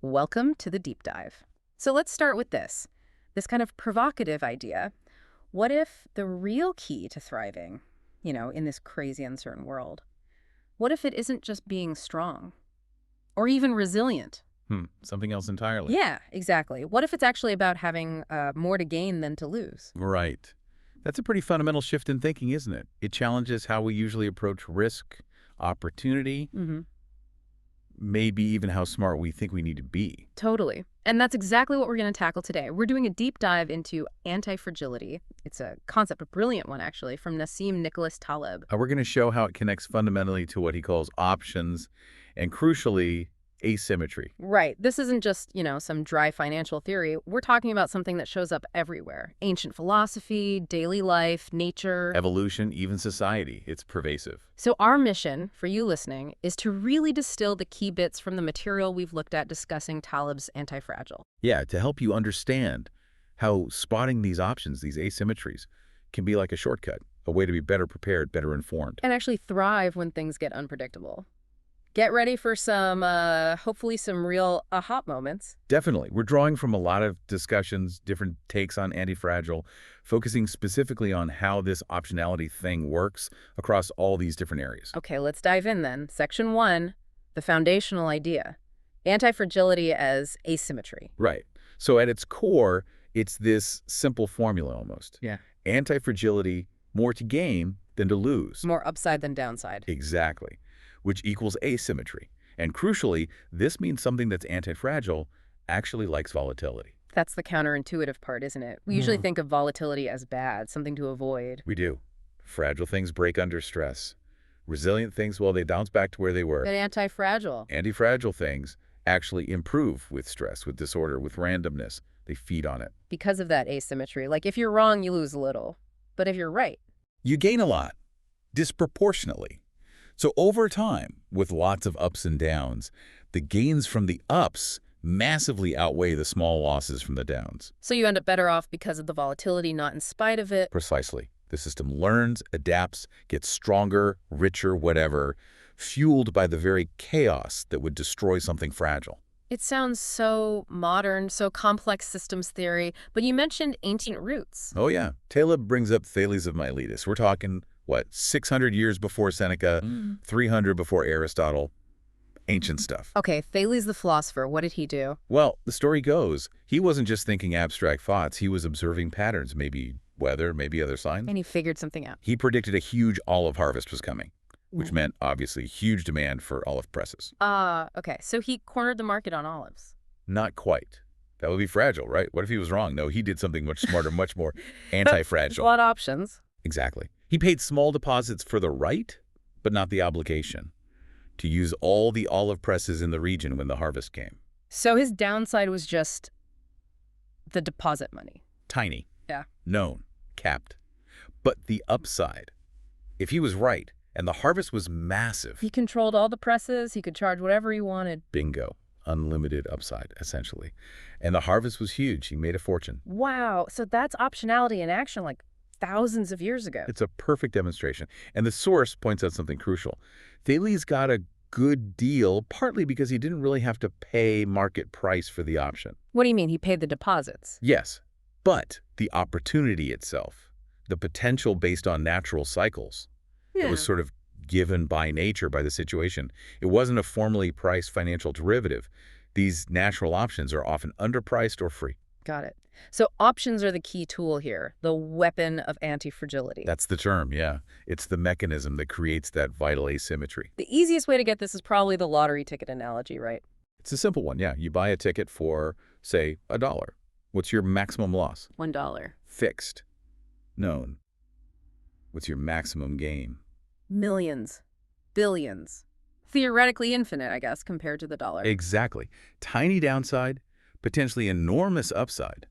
Welcome to the deep dive. So let's start with this kind of provocative idea. What if the real key to thriving, in this crazy uncertain world, what if it isn't just being strong or even resilient? Something else entirely. Yeah, exactly. What if it's actually about having more to gain than to lose? Right. That's a pretty fundamental shift in thinking, isn't it? It challenges how we usually approach risk, opportunity, Mm-hmm. maybe even how smart we think we need to be. Totally. And that's exactly what we're going to tackle today. We're doing a deep dive into anti-fragility. It's a concept, a brilliant one, actually, from Nassim Nicholas Taleb. We're going to show how it connects fundamentally to what he calls options and, crucially, asymmetry. Right. This isn't just, some dry financial theory. We're talking about something that shows up everywhere. Ancient philosophy, daily life, nature. Evolution, even society, it's pervasive. So our mission, for you listening, is to really distill the key bits from the material we've looked at discussing Taleb's Antifragile. Yeah, to help you understand how spotting these options, these asymmetries, can be like a shortcut, a way to be better prepared, better informed. And actually thrive when things get unpredictable. Get ready for some, hopefully some real aha moments. Definitely. We're drawing from a lot of discussions, different takes on Antifragile, focusing specifically on how this optionality thing works across all these different areas. Okay, let's dive in then. Section 1, the foundational idea. Anti-fragility as asymmetry. Right. So at its core, it's this simple formula almost. Yeah. Antifragility, more to gain than to lose. More upside than downside. Exactly. Which equals asymmetry. And crucially, this means something that's antifragile actually likes volatility. That's the counterintuitive part, isn't it? We usually think of volatility as bad, something to avoid. We do. Fragile things break under stress. Resilient things, well, they bounce back to where they were. But anti-fragile. Antifragile things actually improve with stress, with disorder, with randomness. They feed on it. Because of that asymmetry. Like if you're wrong, you lose a little. But if you're right. You gain a lot, disproportionately. So over time, with lots of ups and downs, the gains from the ups massively outweigh the small losses from the downs. So you end up better off because of the volatility, not in spite of it. Precisely. The system learns, adapts, gets stronger, richer, whatever, fueled by the very chaos that would destroy something fragile. It sounds so modern, so complex systems theory, but you mentioned ancient roots. Oh yeah, Taleb brings up Thales of Miletus. We're talking, 600 years before Seneca, 300 before Aristotle. Ancient stuff. Okay, Thales the philosopher, what did he do? Well, the story goes, he wasn't just thinking abstract thoughts, he was observing patterns, maybe weather, maybe other signs. And he figured something out. He predicted a huge olive harvest was coming, which meant, obviously, huge demand for olive presses. Okay, so he cornered the market on olives. Not quite. That would be fragile, right? What if he was wrong? No, he did something much smarter, much more anti-fragile. A lot of options. Exactly. He paid small deposits for the right, but not the obligation, to use all the olive presses in the region when the harvest came. So his downside was just the deposit money. Tiny. Yeah. Known. Capped. But the upside, if he was right, and the harvest was massive. He controlled all the presses. He could charge whatever he wanted. Bingo. Unlimited upside, essentially. And the harvest was huge. He made a fortune. Wow. So that's optionality in action like thousands of years ago. It's a perfect demonstration. And the source points out something crucial. Thales got a good deal, partly because he didn't really have to pay market price for the option. What do you mean? He paid the deposits? Yes, but the opportunity itself, the potential based on natural cycles, it was sort of given by nature, by the situation. It wasn't a formally priced financial derivative. These natural options are often underpriced or free. Got it. So options are the key tool here, the weapon of anti-fragility. That's the term, yeah. It's the mechanism that creates that vital asymmetry. The easiest way to get this is probably the lottery ticket analogy, right? It's a simple one, yeah. You buy a ticket for, say, $1. What's your maximum loss? $1. Fixed. Known. What's your maximum gain? Millions. Billions. Theoretically infinite, I guess, compared to the dollar. Exactly. Tiny downside, potentially enormous upside.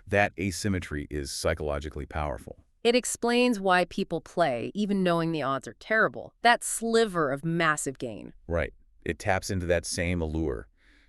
That asymmetry is psychologically powerful. It explains why people play, even knowing the odds are terrible. That sliver of massive gain. Right. It taps into that same allure.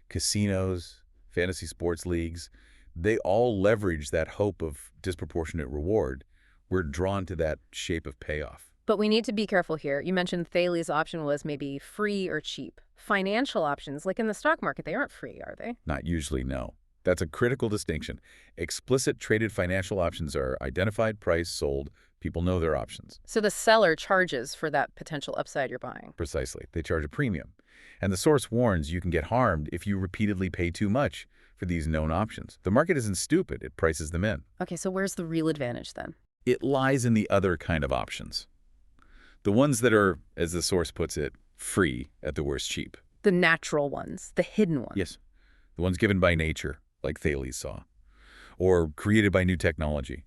Casinos, fantasy sports leagues, they all leverage that hope of disproportionate reward. We're drawn to that shape of payoff. But we need to be careful here. You mentioned Thales' option was maybe free or cheap. Financial options, like in the stock market, they aren't free, are they? Not usually, no. That's a critical distinction. Explicit traded financial options are identified, priced, sold. People know their options. So the seller charges for that potential upside you're buying. Precisely. They charge a premium. And the source warns you can get harmed if you repeatedly pay too much for these known options. The market isn't stupid. It prices them in. Okay, so where's the real advantage then? It lies in the other kind of options. The ones that are, as the source puts it, free, at the worst cheap. The natural ones, the hidden ones. Yes. The ones given by nature, like Thales saw. Or created by new technology.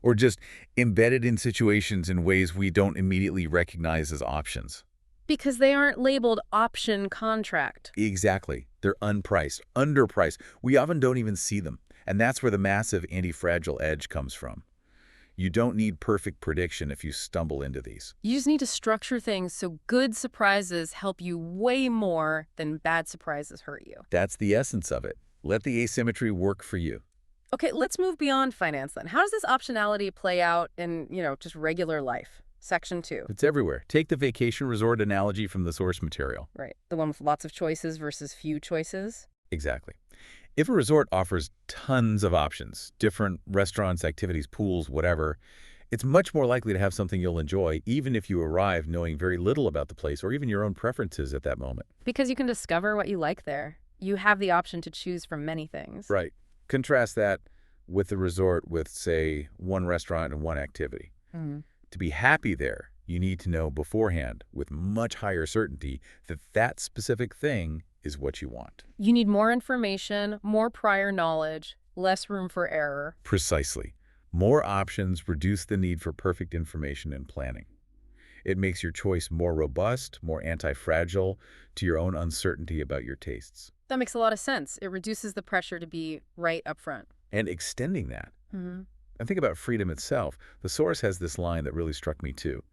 Or just embedded in situations in ways we don't immediately recognize as options. Because they aren't labeled option contract. Exactly. They're unpriced, underpriced. We often don't even see them. And that's where the massive anti-fragile edge comes from. You don't need perfect prediction if you stumble into these. You just need to structure things so good surprises help you way more than bad surprises hurt you. That's the essence of it. Let the asymmetry work for you. Okay, let's move beyond finance then. How does this optionality play out in, just regular life? Section 2. It's everywhere. Take the vacation resort analogy from the source material. Right. The one with lots of choices versus few choices. Exactly. If a resort offers tons of options, different restaurants, activities, pools, whatever, it's much more likely to have something you'll enjoy, even if you arrive knowing very little about the place or even your own preferences at that moment. Because you can discover what you like there. You have the option to choose from many things. Right. Contrast that with the resort with, say, one restaurant and one activity. Mm. To be happy there, you need to know beforehand with much higher certainty that that specific thing is what you want. You need more information, more prior knowledge, less room for error. Precisely. More options reduce the need for perfect information and planning. It makes your choice more robust, more anti-fragile to your own uncertainty about your tastes. That makes a lot of sense. It reduces the pressure to be right up front. And extending that. Mm-hmm. And think about freedom itself. The source has this line that really struck me too.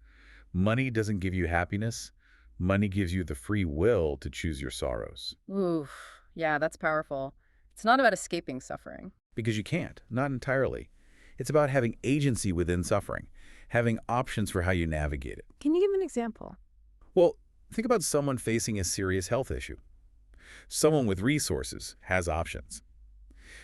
Money doesn't give you happiness. Money gives you the free will to choose your sorrows. Oof. Yeah, that's powerful. It's not about escaping suffering. Because you can't, not entirely. It's about having agency within suffering, having options for how you navigate it. Can you give an example? Well, think about someone facing a serious health issue. Someone with resources has options.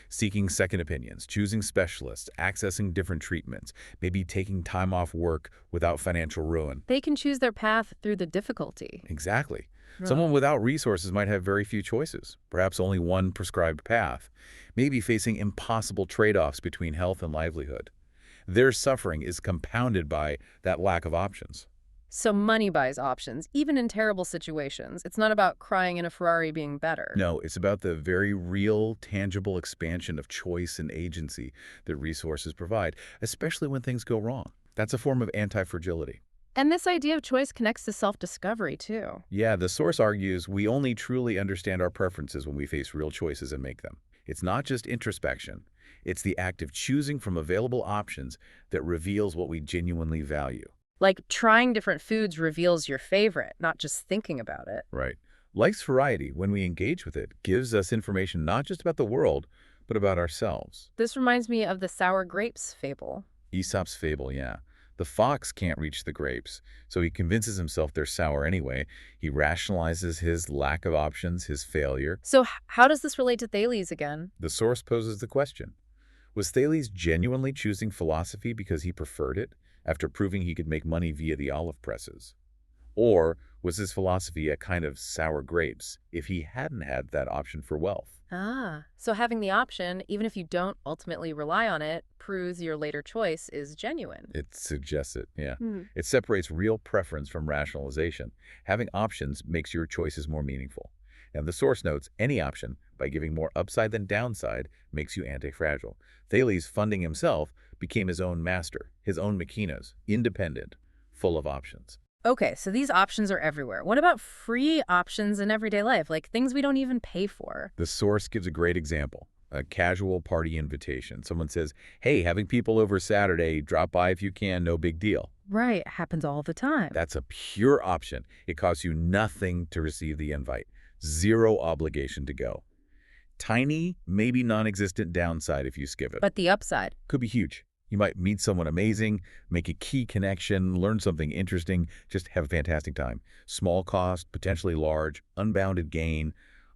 Seeking second opinions, choosing specialists, accessing different treatments, maybe taking time off work without financial ruin. They can choose their path through the difficulty. Exactly. Right. Someone without resources might have very few choices, perhaps only one prescribed path, maybe facing impossible trade-offs between health and livelihood. Their suffering is compounded by that lack of options. So money buys options, even in terrible situations. It's not about crying in a Ferrari being better. No, it's about the very real, tangible expansion of choice and agency that resources provide, especially when things go wrong. That's a form of anti-fragility. And this idea of choice connects to self-discovery, too. Yeah, the source argues we only truly understand our preferences when we face real choices and make them. It's not just introspection. It's the act of choosing from available options that reveals what we genuinely value. Like trying different foods reveals your favorite, not just thinking about it. Right. Life's variety, when we engage with it, gives us information not just about the world, but about ourselves. This reminds me of the sour grapes fable. Aesop's fable, yeah. The fox can't reach the grapes, so he convinces himself they're sour anyway. He rationalizes his lack of options, his failure. So how does this relate to Thales again? The source poses the question. Was Thales genuinely choosing philosophy because he preferred it, after proving he could make money via the olive presses? Or was his philosophy a kind of sour grapes if he hadn't had that option for wealth? So having the option, even if you don't ultimately rely on it, proves your later choice is genuine. It suggests it, yeah. Hmm. It separates real preference from rationalization. Having options makes your choices more meaningful. And the source notes any option, by giving more upside than downside, makes you anti-fragile. Thales, funding himself, became his own master, his own machinas, independent, full of options. Okay, so these options are everywhere. What about free options in everyday life, like things we don't even pay for? The source gives a great example. A casual party invitation. Someone says, hey, having people over Saturday, drop by if you can, no big deal. Right, it happens all the time. That's a pure option. It costs you nothing to receive the invite. Zero obligation to go. Tiny, maybe non-existent downside if you skip it. But the upside? Could be huge. You might meet someone amazing, make a key connection, learn something interesting, just have a fantastic time. Small cost, potentially large, unbounded gain.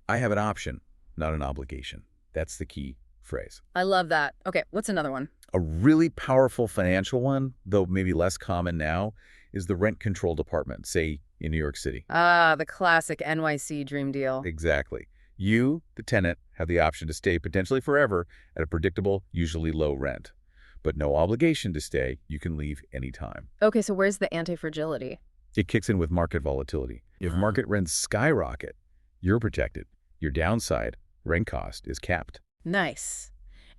I have an option, not an obligation. That's the key phrase. I love that. Okay, what's another one? A really powerful financial one, though maybe less common now, is the rent control department, say in New York City. Ah, the classic NYC dream deal. Exactly. You, the tenant, have the option to stay potentially forever at a predictable, usually low rent. But no obligation to stay. You can leave anytime. Okay, so where's the anti-fragility? It kicks in with market volatility. If market rents skyrocket, you're protected. Your downside, rent cost, is capped. Nice.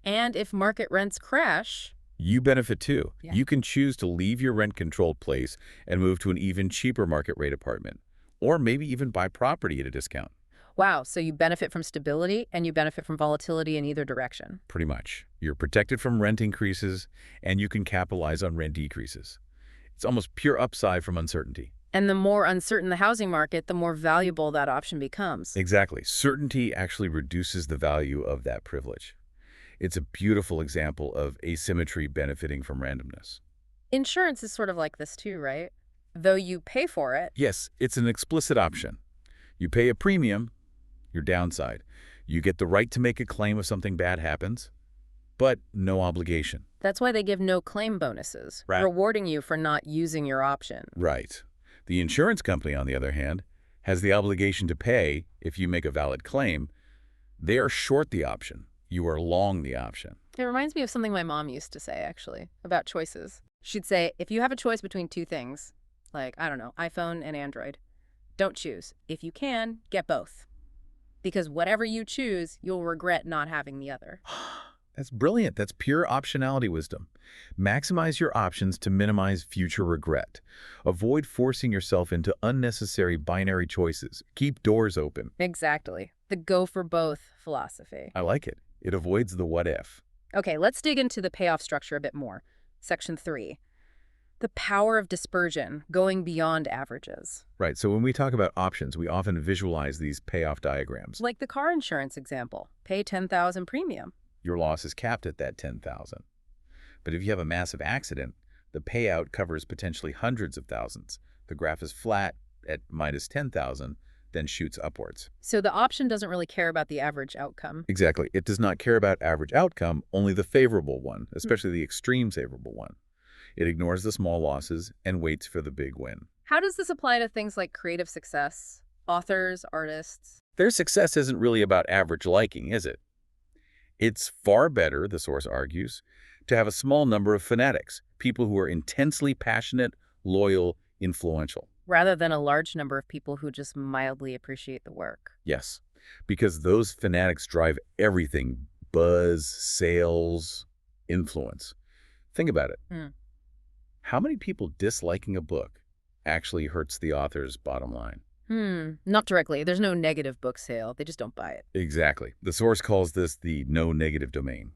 And if market rents crash, You benefit too. Yeah. You can choose to leave your rent-controlled place and move to an even cheaper market rate apartment, or maybe even buy property at a discount. wow, so you benefit from stability and you benefit from volatility in either direction. Pretty much. You're protected from rent increases, and you can capitalize on rent decreases. It's almost pure upside from uncertainty. And the more uncertain the housing market, the more valuable that option becomes. Exactly. Certainty actually reduces the value of that privilege. It's a beautiful example of asymmetry benefiting from randomness. Insurance is sort of like this too, right? Though you pay for it. Yes, it's an explicit option. You pay a premium, your downside. You get the right to make a claim if something bad happens, but no obligation. That's why they give no claim bonuses, Right. rewarding you for not using your option. Right. The insurance company, on the other hand, has the obligation to pay if you make a valid claim. They are short the option. You are long the option. It reminds me of something my mom used to say, actually, about choices. She'd say, if you have a choice between two things, like, I don't know, iPhone and Android, don't choose. If you can, get both. Because whatever you choose, you'll regret not having the other. That's brilliant. That's pure optionality wisdom. Maximize your options to minimize future regret. Avoid forcing yourself into unnecessary binary choices. Keep doors open. Exactly. The go for both philosophy. I like it. It avoids the what if. Okay, let's dig into the payoff structure a bit more. Section 3. The power of dispersion, going beyond averages. Right, so when we talk about options, we often visualize these payoff diagrams. Like the car insurance example. Pay $10,000 premium. Your loss is capped at that $10,000. But if you have a massive accident, the payout covers potentially hundreds of thousands. The graph is flat at minus 10,000, then shoots upwards. So the option doesn't really care about the average outcome. Exactly. It does not care about average outcome, only the favorable one, especially the extreme favorable one. It ignores the small losses and waits for the big win. How does this apply to things like creative success, authors, artists? Their success isn't really about average liking, is it? It's far better, the source argues, to have a small number of fanatics, people who are intensely passionate, loyal, influential. Rather than a large number of people who just mildly appreciate the work. Yes, because those fanatics drive everything: buzz, sales, influence. Think about it. How many people disliking a book actually hurts the author's bottom line? Not directly. There's no negative book sale. They just don't buy it. Exactly. The source calls this the no negative domain.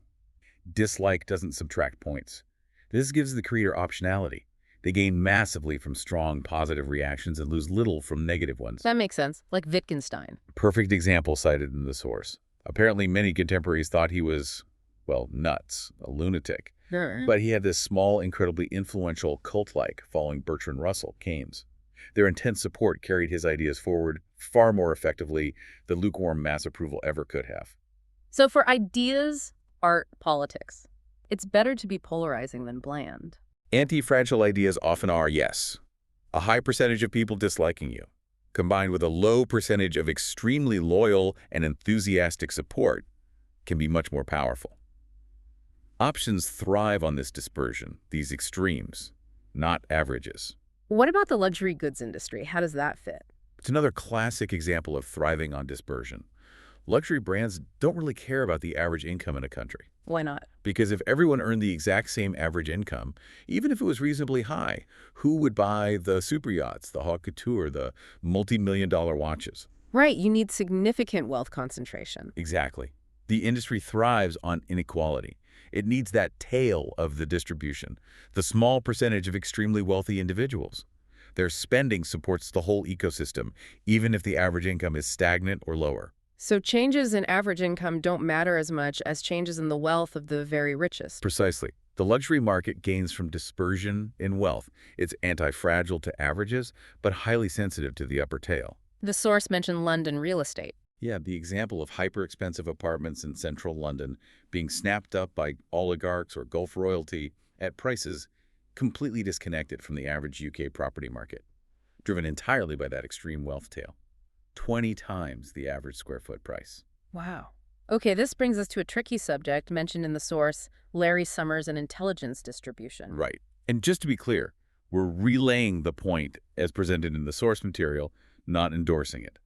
Dislike doesn't subtract points. This gives the creator optionality. They gain massively from strong positive reactions and lose little from negative ones. That makes sense. Like Wittgenstein. Perfect example cited in the source. Apparently, many contemporaries thought he was, well, nuts, a lunatic. Sure. But he had this small, incredibly influential cult-like following Bertrand Russell, Keynes. Their intense support carried his ideas forward far more effectively than lukewarm mass approval ever could have. So for ideas, art, politics, it's better to be polarizing than bland. Anti-fragile ideas often are, yes, a high percentage of people disliking you, combined with a low percentage of extremely loyal and enthusiastic support, can be much more powerful. Options thrive on this dispersion, these extremes, not averages. What about the luxury goods industry? How does that fit? It's another classic example of thriving on dispersion. Luxury brands don't really care about the average income in a country. Why not? Because if everyone earned the exact same average income, even if it was reasonably high, who would buy the super yachts, the haute couture, the multi-million-dollar watches? Right, you need significant wealth concentration. Exactly. The industry thrives on inequality. It needs that tail of the distribution, the small percentage of extremely wealthy individuals. Their spending supports the whole ecosystem, even if the average income is stagnant or lower. So changes in average income don't matter as much as changes in the wealth of the very richest. Precisely. The luxury market gains from dispersion in wealth. It's anti-fragile to averages, but highly sensitive to the upper tail. The source mentioned London real estate. Yeah, the example of hyper-expensive apartments in central London being snapped up by oligarchs or Gulf royalty at prices completely disconnected from the average UK property market, driven entirely by that extreme wealth tail. 20 times the average square foot price. Wow. Okay, this brings us to a tricky subject mentioned in the source, Larry Summers and intelligence distribution. Right. And just to be clear, we're relaying the point as presented in the source material, not endorsing it.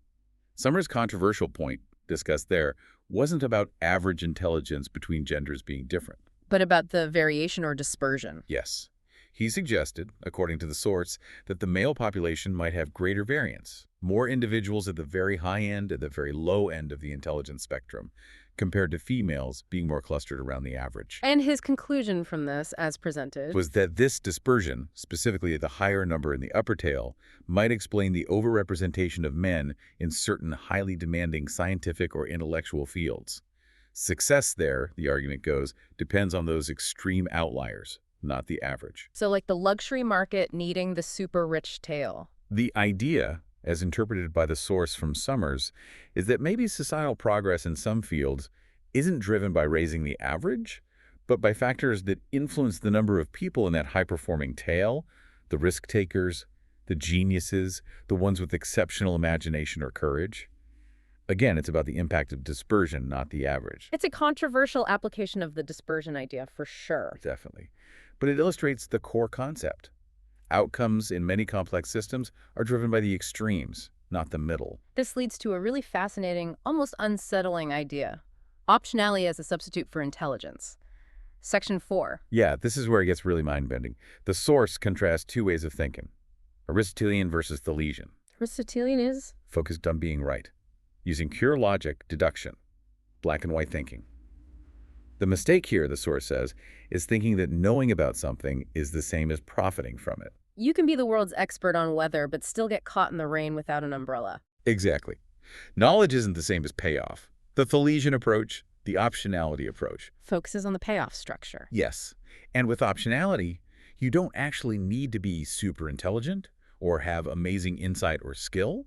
Summers' controversial point, discussed there, wasn't about average intelligence between genders being different. But about the variation or dispersion. Yes. He suggested, according to the source, that the male population might have greater variance, more individuals at the very high end and the very low end of the intelligence spectrum, compared to females being more clustered around the average. And his conclusion from this, as presented, Was that this dispersion, specifically the higher number in the upper tail, might explain the overrepresentation of men in certain highly demanding scientific or intellectual fields. Success there, the argument goes, depends on those extreme outliers, not the average. So like the luxury market needing the super rich tail. The idea, as interpreted by the source from Summers, is that maybe societal progress in some fields isn't driven by raising the average, but by factors that influence the number of people in that high-performing tail, the risk-takers, the geniuses, the ones with exceptional imagination or courage. Again, it's about the impact of dispersion, not the average. It's a controversial application of the dispersion idea for sure. Definitely. But it illustrates the core concept. Outcomes in many complex systems are driven by the extremes, not the middle. This leads to a really fascinating, almost unsettling idea. Optionality as a substitute for intelligence. Section 4. Yeah, this is where it gets really mind-bending. The source contrasts two ways of thinking. Aristotelian versus Thalesian. Aristotelian is? Focused on being right. Using pure logic, deduction. Black and white thinking. The mistake here, the source says, is thinking that knowing about something is the same as profiting from it. You can be the world's expert on weather, but still get caught in the rain without an umbrella. Exactly. Knowledge isn't the same as payoff. The Thalesian approach, the optionality approach. Focuses on the payoff structure. Yes. And with optionality, you don't actually need to be super intelligent or have amazing insight or skill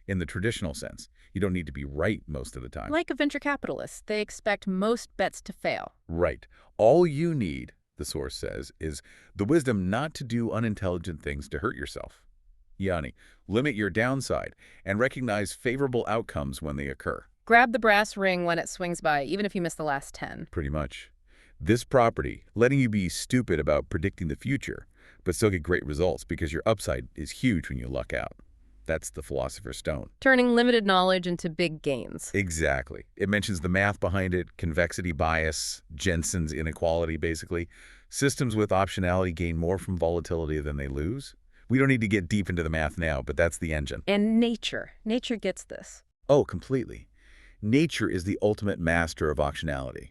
in the traditional sense. You don't need to be right most of the time. Like a venture capitalist, they expect most bets to fail. Right. All you need, the source says, is the wisdom not to do unintelligent things to hurt yourself. Yani, limit your downside and recognize favorable outcomes when they occur. Grab the brass ring when it swings by, even if you miss the last 10. Pretty much. This property, letting you be stupid about predicting the future, but still get great results because your upside is huge when you luck out. That's the philosopher's stone. Turning limited knowledge into big gains. Exactly. It mentions the math behind it, convexity bias, Jensen's inequality, basically. Systems with optionality gain more from volatility than they lose. We don't need to get deep into the math now, but that's the engine. And nature. Nature gets this. Oh, completely. Nature is the ultimate master of optionality.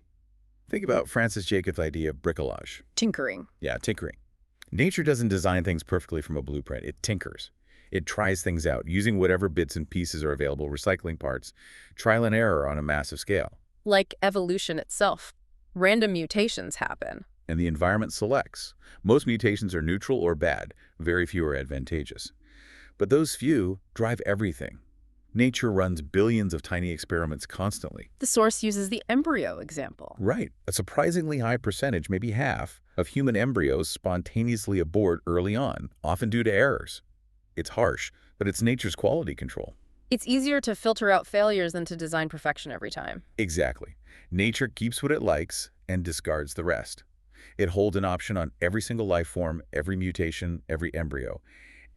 Think about Francis Jacobs' idea of bricolage. Tinkering. Yeah, tinkering. Nature doesn't design things perfectly from a blueprint. It tinkers. It tries things out, using whatever bits and pieces are available, recycling parts, trial and error on a massive scale. Like evolution itself. Random mutations happen. And the environment selects. Most mutations are neutral or bad. Very few are advantageous. But those few drive everything. Nature runs billions of tiny experiments constantly. The source uses the embryo example. Right. A surprisingly high percentage, maybe half, of human embryos spontaneously abort early on, often due to errors. It's harsh, but it's nature's quality control. It's easier to filter out failures than to design perfection every time. Exactly. Nature keeps what it likes and discards the rest. It holds an option on every single life form, every mutation, every embryo,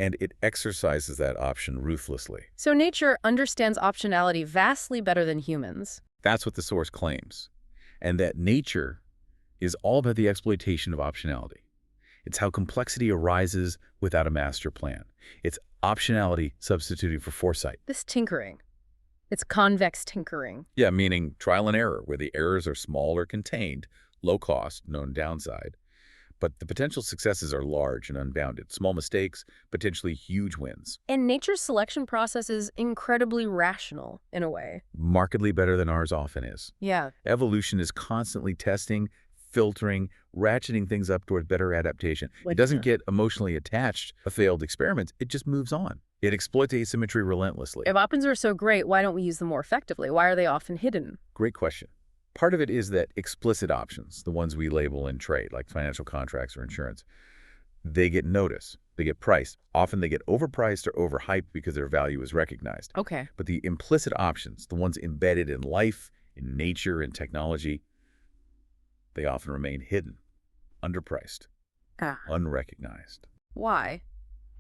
and it exercises that option ruthlessly. So nature understands optionality vastly better than humans. That's what the source claims. And that nature is all about the exploitation of optionality. It's how complexity arises without a master plan. It's optionality substituted for foresight. This tinkering. It's convex tinkering. Yeah, meaning trial and error, where the errors are small or contained, low cost, known downside. But the potential successes are large and unbounded. Small mistakes, potentially huge wins. And nature's selection process is incredibly rational, in a way. Markedly better than ours often is. Yeah. Evolution is constantly testing, filtering, ratcheting things up toward better adaptation. It Like, doesn't get emotionally attached to failed experiments. It just moves on. It exploits asymmetry if relentlessly. options are so great, why don't we use them more effectively? Why are they often hidden? Great question. Part of it is that explicit options, the ones we label in trade, like financial contracts or insurance, they get notice. They get priced. Often they get overpriced or overhyped because their value is recognized. Okay. But the implicit options, the ones embedded in life, in nature, in technology, they often remain hidden, underpriced, Ah. unrecognized. Why?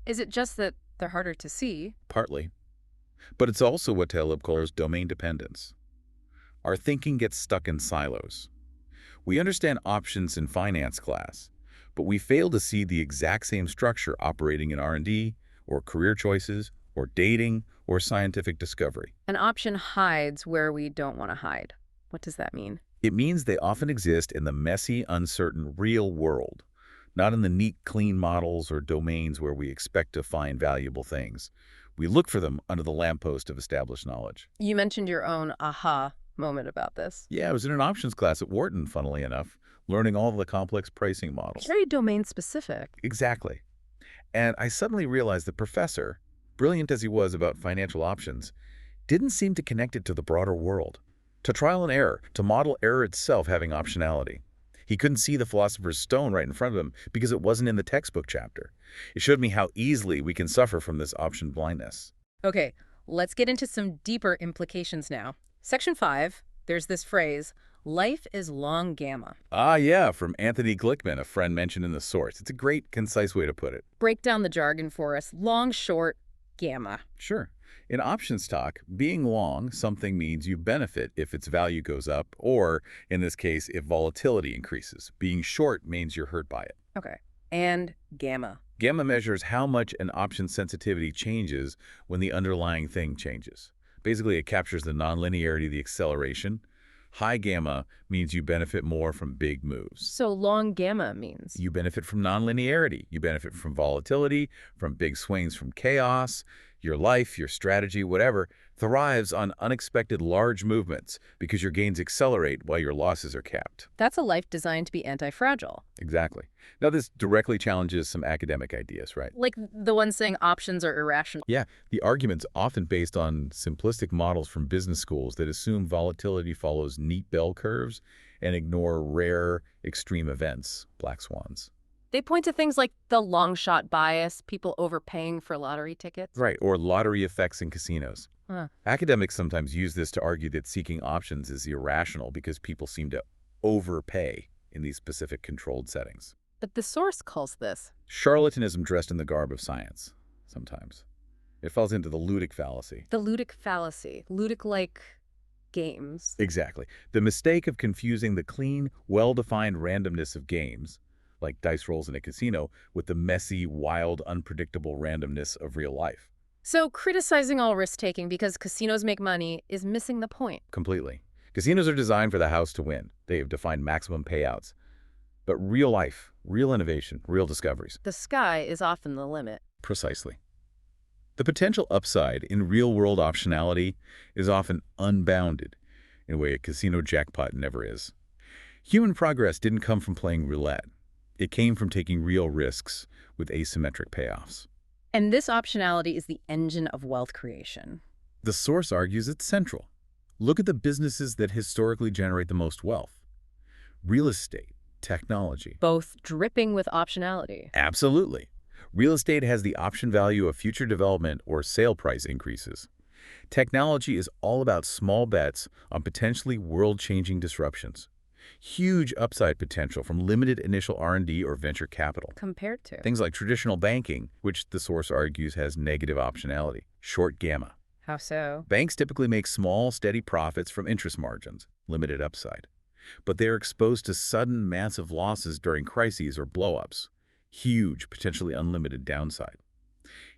Is it just that they're harder to see? Partly. But it's also what Taleb calls domain dependence. Our thinking gets stuck in silos. We understand options in finance class, but we fail to see the exact same structure operating in R&D, or career choices, or dating, or scientific discovery. An option hides where we don't want to hide. What does that mean? It means they often exist in the messy, uncertain, real world, not in the neat, clean models or domains where we expect to find valuable things. We look for them under the lamppost of established knowledge. You mentioned your own aha moment about this. Yeah, I was in an options class at Wharton, funnily enough, learning all of the complex pricing models. Very domain specific. Exactly. And I suddenly realized the professor, brilliant as he was about financial options, didn't seem to connect it to the broader world, to trial and error, to model error itself having optionality. He couldn't see the philosopher's stone right in front of him because it wasn't in the textbook chapter. It showed me how easily we can suffer from this option blindness. Okay, let's get into some deeper implications now. Section 5, there's this phrase, life is long gamma. Ah, yeah, from Anthony Glickman, a friend mentioned in the source. It's a great, concise way to put it. Break down the jargon for us. Long, short, gamma. Sure. In options talk, being long something means you benefit if its value goes up, or, in this case, if volatility increases. Being short means you're hurt by it. Okay. And gamma. Gamma measures how much an option sensitivity changes when the underlying thing changes. Basically, it captures the nonlinearity of the acceleration. High gamma means you benefit more from big moves. So long gamma means? You benefit from nonlinearity. You benefit from volatility, from big swings, from chaos. Your life, your strategy, whatever, thrives on unexpected large movements because your gains accelerate while your losses are capped. That's a life designed to be anti-fragile. Exactly. Now, this directly challenges some academic ideas, right? Like the one saying options are irrational. Yeah, the argument's often based on simplistic models from business schools that assume volatility follows neat bell curves and ignore rare, extreme events, black swans. They point to things like the long shot bias, people overpaying for lottery tickets. Right, or lottery effects in casinos. Huh. Academics sometimes use this to argue that seeking options is irrational because people seem to overpay in these specific controlled settings. But the source calls this Charlatanism dressed in the garb of science, sometimes. It falls into the ludic fallacy. the ludic fallacy. Ludic-like games. Exactly. The mistake of confusing the clean, well-defined randomness of games, like dice rolls in a casino, with the messy, wild, unpredictable randomness of real life. So criticizing all risk-taking because casinos make money is missing the point. Completely. Casinos are designed for the house to win. They have defined maximum payouts. But real life, real innovation, real discoveries. The sky is often the limit. Precisely. The potential upside in real-world optionality is often unbounded in a way a casino jackpot never is. Human progress didn't come from playing roulette. It came from taking real risks with asymmetric payoffs. And this optionality is the engine of wealth creation. The source argues it's central. Look at the businesses that historically generate the most wealth. Real estate, technology. Both dripping with optionality. Absolutely. Real estate has the option value of future development or sale price increases. Technology is all about small bets on potentially world-changing disruptions. Huge upside potential from limited initial R&D or venture capital. Compared to? Things like traditional banking, which the source argues has negative optionality, short gamma. How so? Banks typically make small, steady profits from interest margins, limited upside. But they are exposed to sudden, massive losses during crises or blow-ups. Huge, potentially unlimited downside.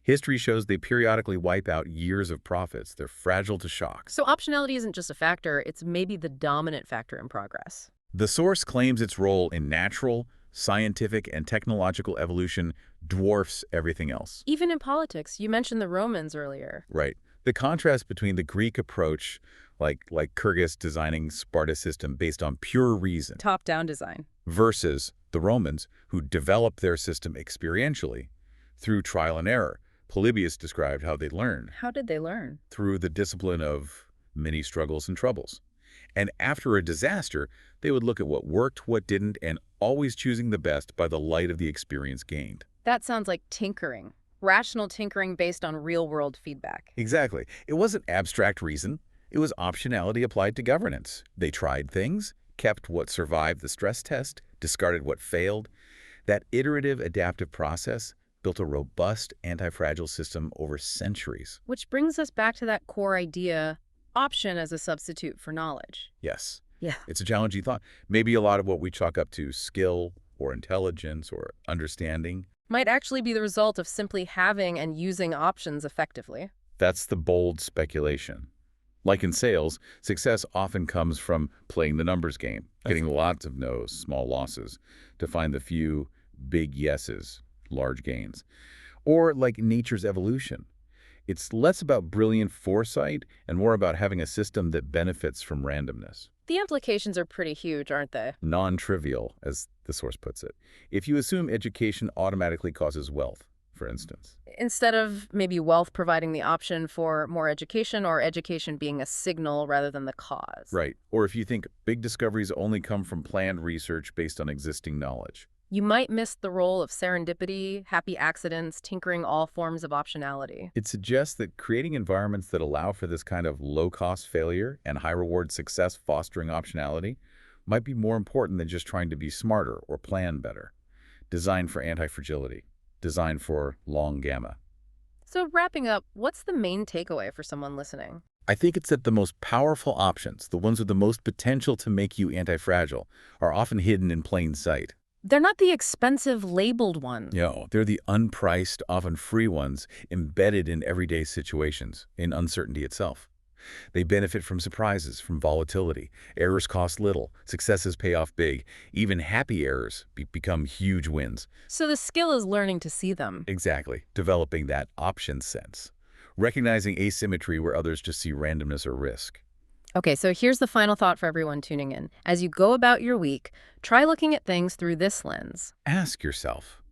History shows they periodically wipe out years of profits. They're fragile to shock. So optionality isn't just a factor, it's maybe the dominant factor in progress. The source claims its role in natural, scientific, and technological evolution dwarfs everything else. Even in politics, you mentioned the Romans earlier. Right. The contrast between the Greek approach, like Kyrgyz designing Sparta system based on pure reason, Top-down design. versus the Romans, who developed their system experientially through trial and error. Polybius described how they learned How did they learn? through the discipline of many struggles and troubles. And after a disaster, they would look at what worked, what didn't, and always choosing the best by the light of the experience gained. That sounds like tinkering. Rational tinkering based on real-world feedback. Exactly. It wasn't abstract reason. It was optionality applied to governance. They tried things, kept what survived the stress test, discarded what failed. That iterative adaptive process built a robust anti-fragile system over centuries. Which brings us back to that core idea, option as a substitute for knowledge. Yes, Yeah. it's a challenging thought. Maybe a lot of what we chalk up to skill or intelligence or understanding, Might actually be the result of simply having and using options effectively. that's the bold speculation. Like in sales, success often comes from playing the numbers game, getting lots of no's, small losses, to find the few big yeses, large gains. Or like nature's evolution. It's less about brilliant foresight and more about having a system that benefits from randomness. The implications are pretty huge, aren't they? Non-trivial, as the source puts it. If you assume education automatically causes wealth, for instance. Instead of maybe wealth providing the option for more education or education being a signal rather than the cause. Right. Or if you think big discoveries only come from planned research based on existing knowledge. You might miss the role of serendipity, happy accidents, tinkering, all forms of optionality. It suggests that creating environments that allow for this kind of low-cost failure and high-reward success fostering optionality might be more important than just trying to be smarter or plan better. Designed for anti-fragility. Designed for long gamma. So wrapping up, what's the main takeaway for someone listening? I think it's that the most powerful options, the ones with the most potential to make you anti-fragile, are often hidden in plain sight. They're not the expensive labeled ones. No, they're the unpriced, often free ones embedded in everyday situations, in uncertainty itself. They benefit from surprises, from volatility. Errors cost little. Successes pay off big. Even happy errors become huge wins. So the skill is learning to see them. Exactly. Developing that option sense. Recognizing asymmetry where others just see randomness or risk. Okay, so here's the final thought for everyone tuning in. As you go about your week, try looking at things through this lens. Ask yourself,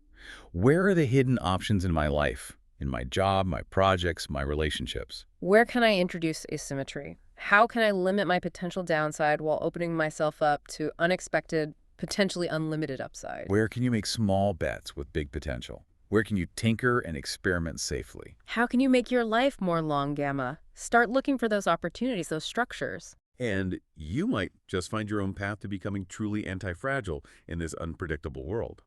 where are the hidden options in my life? In my job, my projects, my relationships? Where can I introduce asymmetry? How can I limit my potential downside while opening myself up to unexpected, potentially unlimited upside? Where can you make small bets with big potential? Where can you tinker and experiment safely? How can you make your life more long gamma? Start looking for those opportunities, those structures. And you might just find your own path to becoming truly anti-fragile in this unpredictable world.